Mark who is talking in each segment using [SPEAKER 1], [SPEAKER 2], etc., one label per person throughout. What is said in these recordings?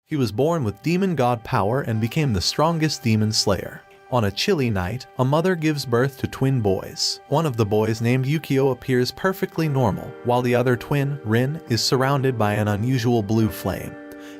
[SPEAKER 1] He was born with demon god power and became the strongest demon slayer. On a chilly night, a mother gives birth to twin boys. One of the boys, named Yukio, appears perfectly normal, while the other twin, Rin, is surrounded by an unusual blue flame,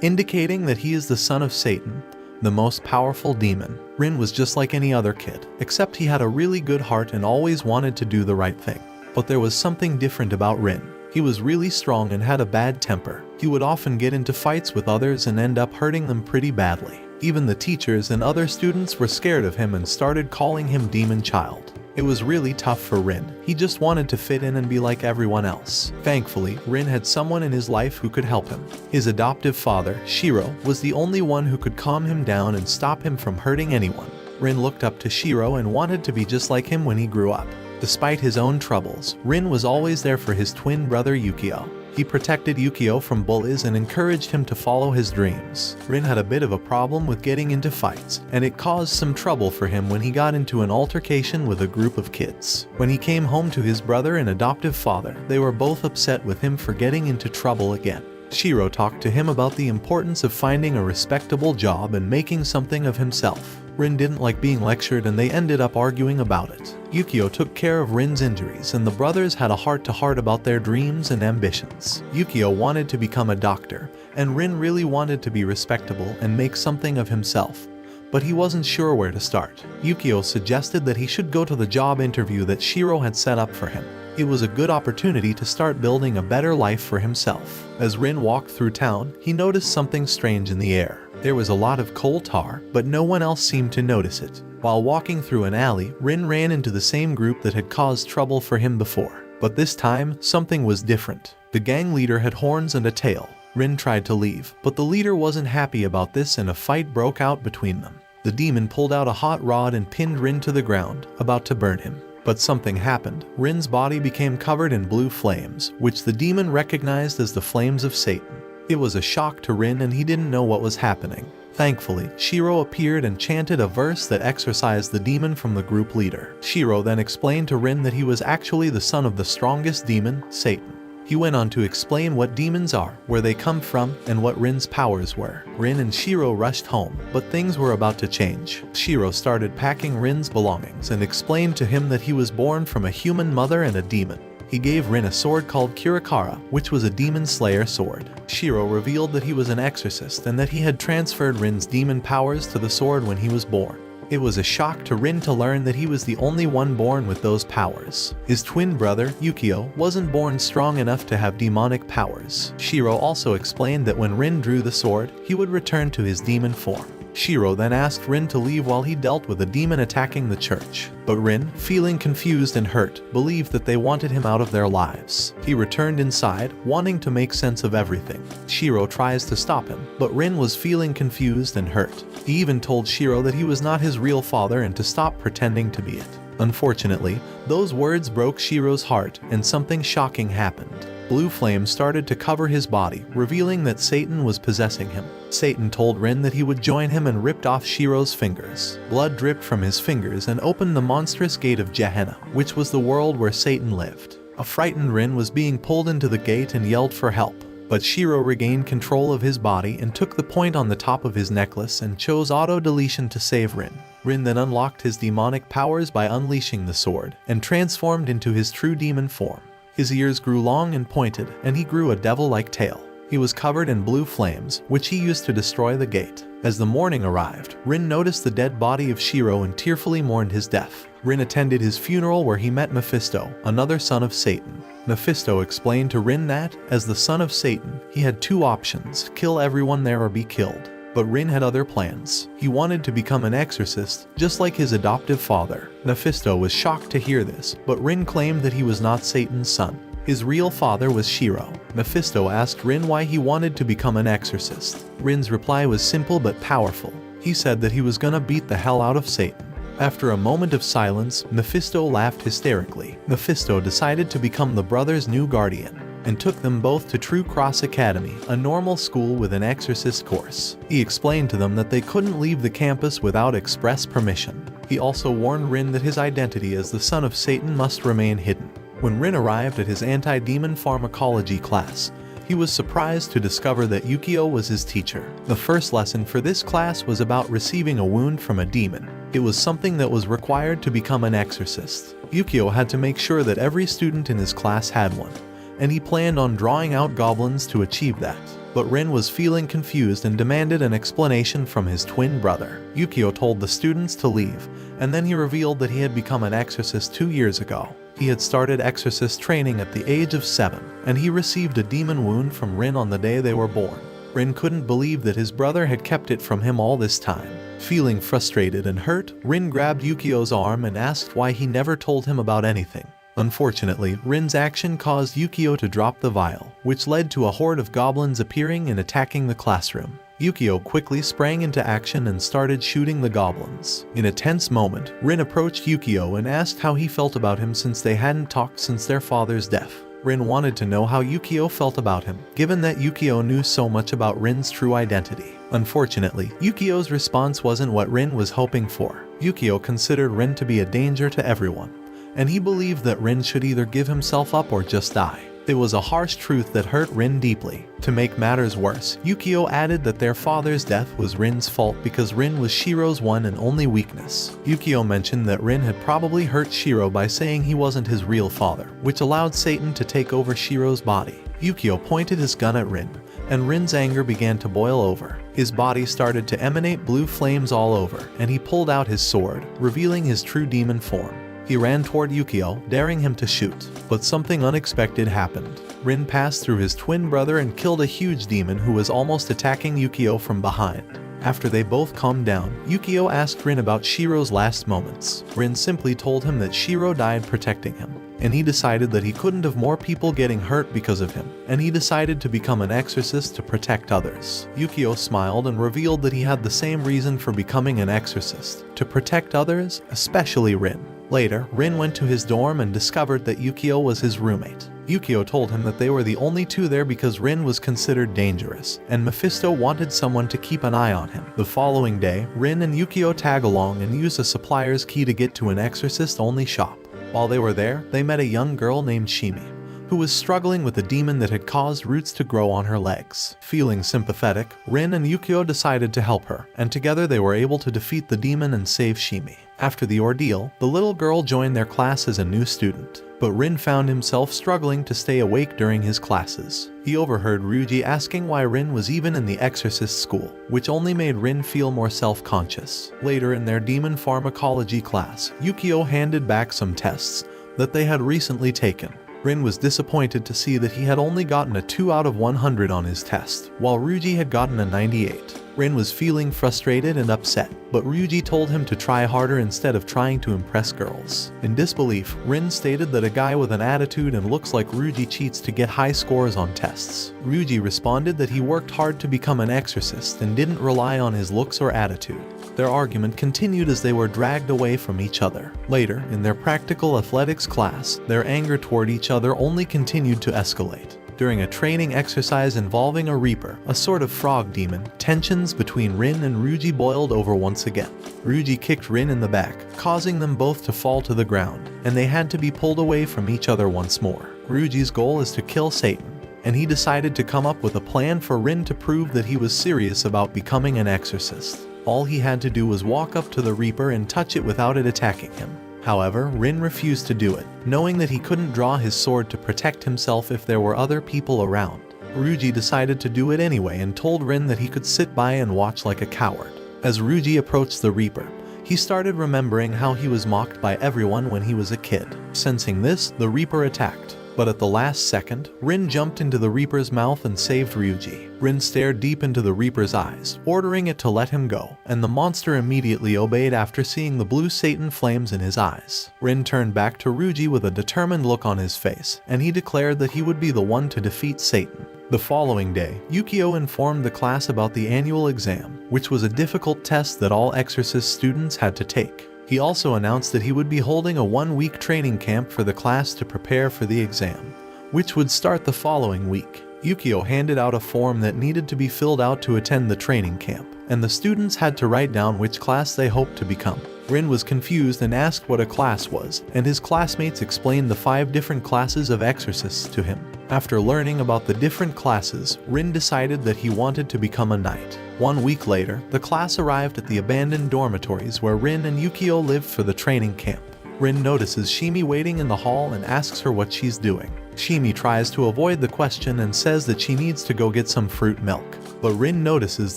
[SPEAKER 1] indicating that he is the son of Satan, the most powerful demon. Rin was just like any other kid, except he had a really good heart and always wanted to do the right thing. But there was something different about Rin. He was really strong and had a bad temper. He would often get into fights with others and end up hurting them pretty badly. Even the teachers and other students were scared of him and started calling him Demon Child. It was really tough for Rin. He just wanted to fit in and be like everyone else. Thankfully, Rin had someone in his life who could help him. His adoptive father, Shiro, was the only one who could calm him down and stop him from hurting anyone. Rin looked up to Shiro and wanted to be just like him when he grew up. Despite his own troubles, Rin was always there for his twin brother Yukio. He protected Yukio from bullies and encouraged him to follow his dreams. Rin had a bit of a problem with getting into fights, and it caused some trouble for him when he got into an altercation with a group of kids. When he came home to his brother and adoptive father, they were both upset with him for getting into trouble again. Shiro talked to him about the importance of finding a respectable job and making something of himself. Rin didn't like being lectured and they ended up arguing about it. Yukio took care of Rin's injuries and the brothers had a heart-to-heart about their dreams and ambitions. Yukio wanted to become a doctor, and Rin really wanted to be respectable and make something of himself. But he wasn't sure where to start. Yukio suggested that he should go to the job interview that Shiro had set up for him. It was a good opportunity to start building a better life for himself. As Rin walked through town, he noticed something strange in the air. There was a lot of coal tar, but no one else seemed to notice it. While walking through an alley, Rin ran into the same group that had caused trouble for him before. But this time, something was different. The gang leader had horns and a tail. Rin tried to leave, but the leader wasn't happy about this and a fight broke out between them. The demon pulled out a hot rod and pinned Rin to the ground, about to burn him. But something happened. Rin's body became covered in blue flames, which the demon recognized as the flames of Satan. It was a shock to Rin and he didn't know what was happening. Thankfully, Shiro appeared and chanted a verse that exorcised the demon from the group leader. Shiro then explained to Rin that he was actually the son of the strongest demon, Satan. He went on to explain what demons are, where they come from, and what Rin's powers were. Rin and Shiro rushed home, but things were about to change. Shiro started packing Rin's belongings and explained to him that he was born from a human mother and a demon. He gave Rin a sword called Kirakara, which was a demon slayer sword. Shiro revealed that he was an exorcist and that he had transferred Rin's demon powers to the sword when he was born. It was a shock to Rin to learn that he was the only one born with those powers. His twin brother, Yukio, wasn't born strong enough to have demonic powers. Shiro also explained that when Rin drew the sword, he would return to his demon form. Shiro then asked Rin to leave while he dealt with a demon attacking the church. But Rin, feeling confused and hurt, believed that they wanted him out of their lives. He returned inside, wanting to make sense of everything. Shiro tries to stop him, but Rin was feeling confused and hurt. He even told Shiro that he was not his real father and to stop pretending to be it. Unfortunately, those words broke Shiro's heart and something shocking happened. Blue flames started to cover his body, revealing that Satan was possessing him. Satan told Rin that he would join him and ripped off Shiro's fingers. Blood dripped from his fingers and opened the monstrous gate of Gehenna, which was the world where Satan lived. A frightened Rin was being pulled into the gate and yelled for help. But Shiro regained control of his body and took the point on the top of his necklace and chose auto-deletion to save Rin. Rin then unlocked his demonic powers by unleashing the sword, and transformed into his true demon form. His ears grew long and pointed, and he grew a devil-like tail. He was covered in blue flames, which he used to destroy the gate. As the morning arrived, Rin noticed the dead body of Shiro and tearfully mourned his death. Rin attended his funeral where he met Mephisto, another son of Satan. Mephisto explained to Rin that, as the son of Satan, he had two options: kill everyone there or be killed. But Rin had other plans. He wanted to become an exorcist, just like his adoptive father. Mephisto was shocked to hear this, but Rin claimed that he was not Satan's son. His real father was Shiro. Mephisto asked Rin why he wanted to become an exorcist. Rin's reply was simple but powerful. He said that he was gonna beat the hell out of Satan. After a moment of silence, Mephisto laughed hysterically. Mephisto decided to become the brothers' new guardian, and took them both to True Cross Academy, a normal school with an exorcist course. He explained to them that they couldn't leave the campus without express permission. He also warned Rin that his identity as the son of Satan must remain hidden. When Rin arrived at his anti-demon pharmacology class, he was surprised to discover that Yukio was his teacher. The first lesson for this class was about receiving a wound from a demon. It was something that was required to become an exorcist. Yukio had to make sure that every student in his class had one, and he planned on drawing out goblins to achieve that. But Rin was feeling confused and demanded an explanation from his twin brother. Yukio told the students to leave, and then he revealed that he had become an exorcist 2 years ago. He had started exorcist training at the age of 7, and he received a demon wound from Rin on the day they were born. Rin couldn't believe that his brother had kept it from him all this time. Feeling frustrated and hurt, Rin grabbed Yukio's arm and asked why he never told him about anything. Unfortunately, Rin's action caused Yukio to drop the vial, which led to a horde of goblins appearing and attacking the classroom. Yukio quickly sprang into action and started shooting the goblins. In a tense moment, Rin approached Yukio and asked how he felt about him since they hadn't talked since their father's death. Rin wanted to know how Yukio felt about him, given that Yukio knew so much about Rin's true identity. Unfortunately, Yukio's response wasn't what Rin was hoping for. Yukio considered Rin to be a danger to everyone, and he believed that Rin should either give himself up or just die. It was a harsh truth that hurt Rin deeply. To make matters worse, Yukio added that their father's death was Rin's fault because Rin was Shiro's one and only weakness. Yukio mentioned that Rin had probably hurt Shiro by saying he wasn't his real father, which allowed Satan to take over Shiro's body. Yukio pointed his gun at Rin, and Rin's anger began to boil over. His body started to emanate blue flames all over, and he pulled out his sword, revealing his true demon form. He ran toward Yukio, daring him to shoot, but something unexpected happened. Rin passed through his twin brother and killed a huge demon who was almost attacking Yukio from behind. After they both calmed down, Yukio asked Rin about Shiro's last moments. Rin simply told him that Shiro died protecting him, and he decided that he couldn't have more people getting hurt because of him, and he decided to become an exorcist to protect others. Yukio smiled and revealed that he had the same reason for becoming an exorcist, to protect others, especially Rin. Later, Rin went to his dorm and discovered that Yukio was his roommate. Yukio told him that they were the only two there because Rin was considered dangerous, and Mephisto wanted someone to keep an eye on him. The following day, Rin and Yukio tag along and use a supplier's key to get to an exorcist-only shop. While they were there, they met a young girl named Shimi, who was struggling with a demon that had caused roots to grow on her legs. Feeling sympathetic, Rin and Yukio decided to help her, and together they were able to defeat the demon and save Shimi. After the ordeal, the little girl joined their class as a new student, but Rin found himself struggling to stay awake during his classes. He overheard Ryuji asking why Rin was even in the exorcist school, which only made Rin feel more self-conscious. Later in their demon pharmacology class, Yukio handed back some tests that they had recently taken. Rin was disappointed to see that he had only gotten a 2 out of 100 on his test, while Ryuji had gotten a 98. Rin was feeling frustrated and upset, but Ryuji told him to try harder instead of trying to impress girls. In disbelief, Rin stated that a guy with an attitude and looks like Ryuji cheats to get high scores on tests. Ryuji responded that he worked hard to become an exorcist and didn't rely on his looks or attitude. Their argument continued as they were dragged away from each other. Later, in their practical athletics class, their anger toward each other only continued to escalate. During a training exercise involving a Reaper, a sort of frog demon, tensions between Rin and Ryuji boiled over once again. Ryuji kicked Rin in the back, causing them both to fall to the ground, and they had to be pulled away from each other once more. Ryuji's goal is to kill Satan, and he decided to come up with a plan for Rin to prove that he was serious about becoming an exorcist. All he had to do was walk up to the Reaper and touch it without it attacking him. However, Rin refused to do it, knowing that he couldn't draw his sword to protect himself if there were other people around. Ryuji decided to do it anyway and told Rin that he could sit by and watch like a coward. As Ryuji approached the Reaper, he started remembering how he was mocked by everyone when he was a kid. Sensing this, the Reaper attacked. But at the last second, Rin jumped into the Reaper's mouth and saved Ryuji. Rin stared deep into the Reaper's eyes, ordering it to let him go, and the monster immediately obeyed after seeing the blue Satan flames in his eyes. Rin turned back to Ryuji with a determined look on his face, and he declared that he would be the one to defeat Satan. The following day, Yukio informed the class about the annual exam, which was a difficult test that all exorcist students had to take. He also announced that he would be holding a 1-week training camp for the class to prepare for the exam, which would start the following week. Yukio handed out a form that needed to be filled out to attend the training camp, and the students had to write down which class they hoped to become. Rin was confused and asked what a class was, and his classmates explained the 5 different classes of exorcists to him. After learning about the different classes, Rin decided that he wanted to become a knight. 1 week later, the class arrived at the abandoned dormitories where Rin and Yukio lived for the training camp. Rin notices Shimi waiting in the hall and asks her what she's doing. Shimi tries to avoid the question and says that she needs to go get some fruit milk. But Rin notices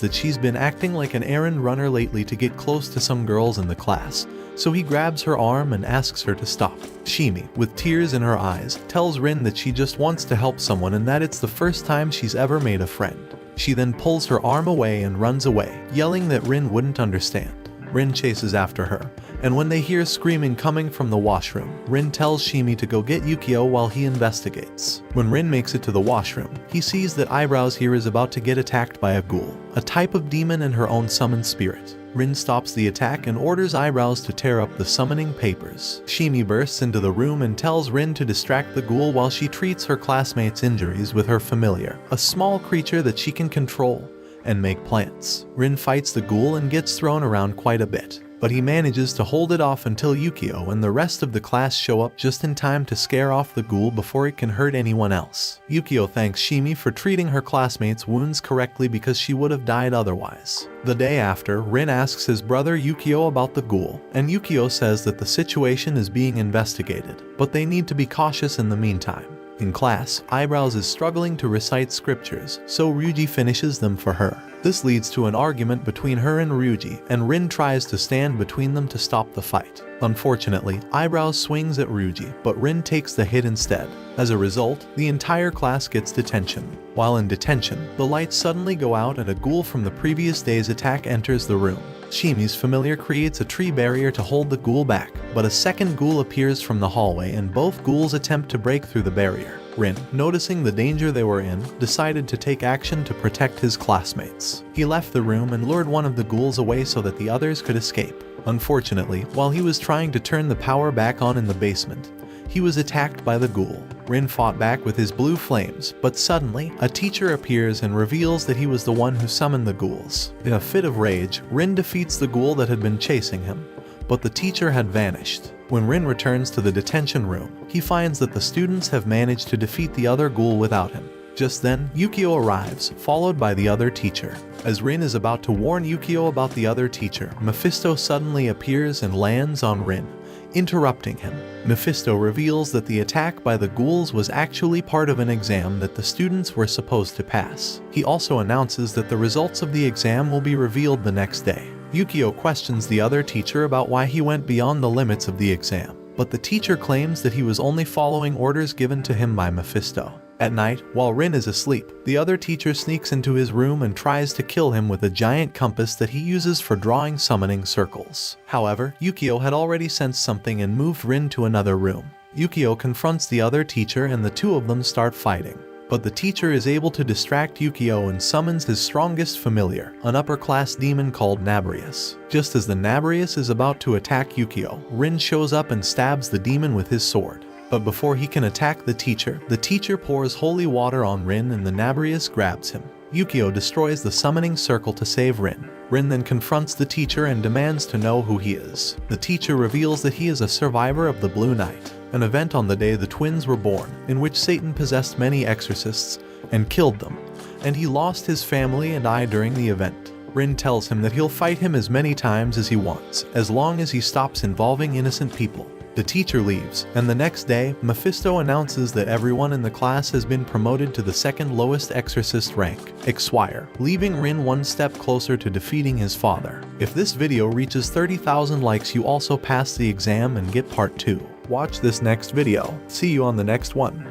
[SPEAKER 1] that she's been acting like an errand runner lately to get close to some girls in the class, so he grabs her arm and asks her to stop. Shimi, with tears in her eyes, tells Rin that she just wants to help someone and that it's the first time she's ever made a friend. She then pulls her arm away and runs away, yelling that Rin wouldn't understand. Rin chases after her, and when they hear screaming coming from the washroom, Rin tells Shimi to go get Yukio while he investigates. When Rin makes it to the washroom, he sees that Eyebrows here is about to get attacked by a ghoul, a type of demon and her own summoned spirit. Rin stops the attack and orders Eyebrows to tear up the summoning papers. Shimi bursts into the room and tells Rin to distract the ghoul while she treats her classmates' injuries with her familiar, a small creature that she can control and make plants. Rin fights the ghoul and gets thrown around quite a bit, but he manages to hold it off until Yukio and the rest of the class show up just in time to scare off the ghoul before it can hurt anyone else. Yukio thanks Shimi for treating her classmates' wounds correctly because she would have died otherwise. The day after, Rin asks his brother Yukio about the ghoul, and Yukio says that the situation is being investigated, but they need to be cautious in the meantime. In class, Eyebrows is struggling to recite scriptures, so Ryuji finishes them for her. This leads to an argument between her and Ryuji, and Rin tries to stand between them to stop the fight. Unfortunately, Eyebrows swings at Ryuji, but Rin takes the hit instead. As a result, the entire class gets detention. While in detention, the lights suddenly go out and a ghoul from the previous day's attack enters the room. Shimi's familiar creates a tree barrier to hold the ghoul back, but a second ghoul appears from the hallway and both ghouls attempt to break through the barrier. Rin, noticing the danger they were in, decided to take action to protect his classmates. He left the room and lured one of the ghouls away so that the others could escape. Unfortunately, while he was trying to turn the power back on in the basement, he was attacked by the ghoul. Rin fought back with his blue flames, but suddenly, a teacher appears and reveals that he was the one who summoned the ghouls. In a fit of rage, Rin defeats the ghoul that had been chasing him, but the teacher had vanished. When Rin returns to the detention room, he finds that the students have managed to defeat the other ghoul without him. Just then, Yukio arrives, followed by the other teacher. As Rin is about to warn Yukio about the other teacher, Mephisto suddenly appears and lands on Rin, interrupting him. Mephisto reveals that the attack by the ghouls was actually part of an exam that the students were supposed to pass. He also announces that the results of the exam will be revealed the next day. Yukio questions the other teacher about why he went beyond the limits of the exam, but the teacher claims that he was only following orders given to him by Mephisto. At night, while Rin is asleep, the other teacher sneaks into his room and tries to kill him with a giant compass that he uses for drawing summoning circles. However, Yukio had already sensed something and moved Rin to another room. Yukio confronts the other teacher and the two of them start fighting. But the teacher is able to distract Yukio and summons his strongest familiar, an upper-class demon called Nabrius. Just as the Nabrius is about to attack Yukio, Rin shows up and stabs the demon with his sword. But before he can attack the teacher pours holy water on Rin and the Nabrius grabs him. Yukio destroys the summoning circle to save Rin. Rin then confronts the teacher and demands to know who he is. The teacher reveals that he is a survivor of the Blue Night, an event on the day the twins were born, in which Satan possessed many exorcists and killed them, and he lost his family and eye during the event. Rin tells him that he'll fight him as many times as he wants, as long as he stops involving innocent people. The teacher leaves, and the next day, Mephisto announces that everyone in the class has been promoted to the second lowest exorcist rank, Exwire, leaving Rin one step closer to defeating his father. If this video reaches 30,000 likes, you also pass the exam and get part 2. Watch this next video. See you on the next one.